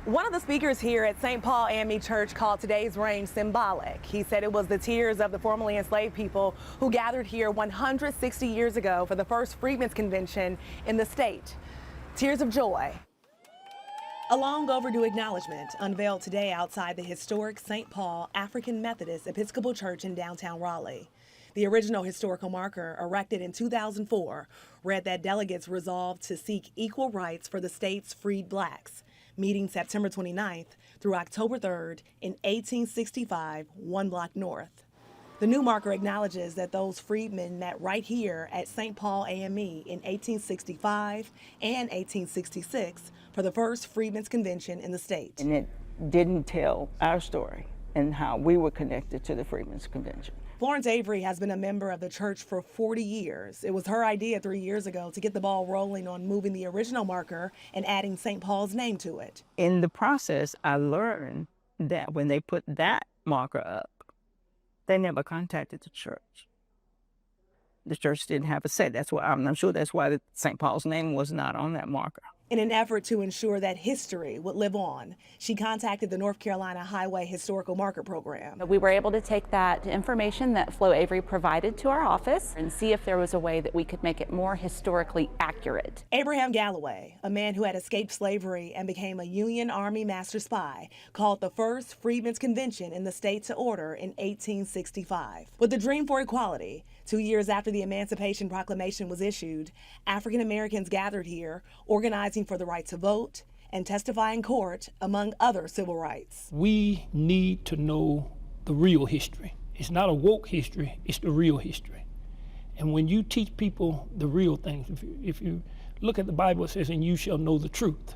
One of the speakers here at St. Paul AME Church called today's rain symbolic. He said it was the tears of the formerly enslaved people who gathered here 160 years ago for the first Freedmen's Convention in the state. Tears of joy. A long overdue acknowledgment unveiled today outside the historic St. Paul African Methodist Episcopal Church in downtown Raleigh. The original historical marker, erected in 2004, read that delegates resolved to seek equal rights for the state's freed blacks, meeting September 29th through October 3rd in 1865, one block north. The new marker acknowledges that those freedmen met right here at St. Paul AME in 1865 and 1866 for the first Freedmen's Convention in the state. And it didn't tell our story and how we were connected to the Freedmen's Convention. Florence Avery has been a member of the church for 40 years. It was her idea 3 years ago to get the ball rolling on moving the original marker and adding St. Paul's name to it. In the process, I learned that when they put that marker up, they never contacted the church. The church didn't have a say. That's why I'm sure that's why St. Paul's name was not on that marker. In an effort to ensure that history would live on, she contacted the North Carolina Highway Historical Marker Program. We were able to take that information that Flo Avery provided to our office and see if there was a way that we could make it more historically accurate. Abraham Galloway, a man who had escaped slavery and became a Union Army master spy, called the first Freedmen's Convention in the state to order in 1865. With the dream for equality, 2 years after the Emancipation Proclamation was issued, African Americans gathered here, organizing for the right to vote and testify in court, among other civil rights. We need to know the real history. It's not a woke history, it's the real history. And when you teach people the real things, if you look at the Bible, it says, and you shall know the truth,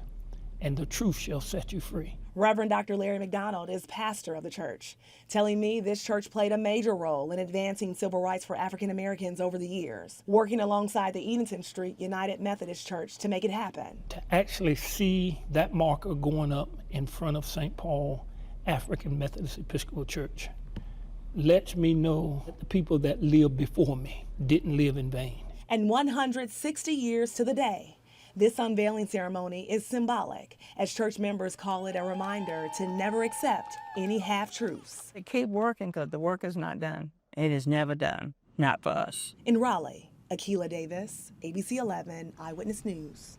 and the truth shall set you free. Reverend Dr. Larry McDonald is pastor of the church, telling me this church played a major role in advancing civil rights for African Americans over the years, working alongside the Edenton Street United Methodist Church to make it happen. To actually see that marker going up in front of St. Paul African Methodist Episcopal Church lets me know that the people that lived before me didn't live in vain. And 160 years to the day, this unveiling ceremony is symbolic, as church members call it a reminder to never accept any half-truths. They keep working because the work is not done. It is never done, not for us. In Raleigh, Akilah Davis, ABC 11 Eyewitness News.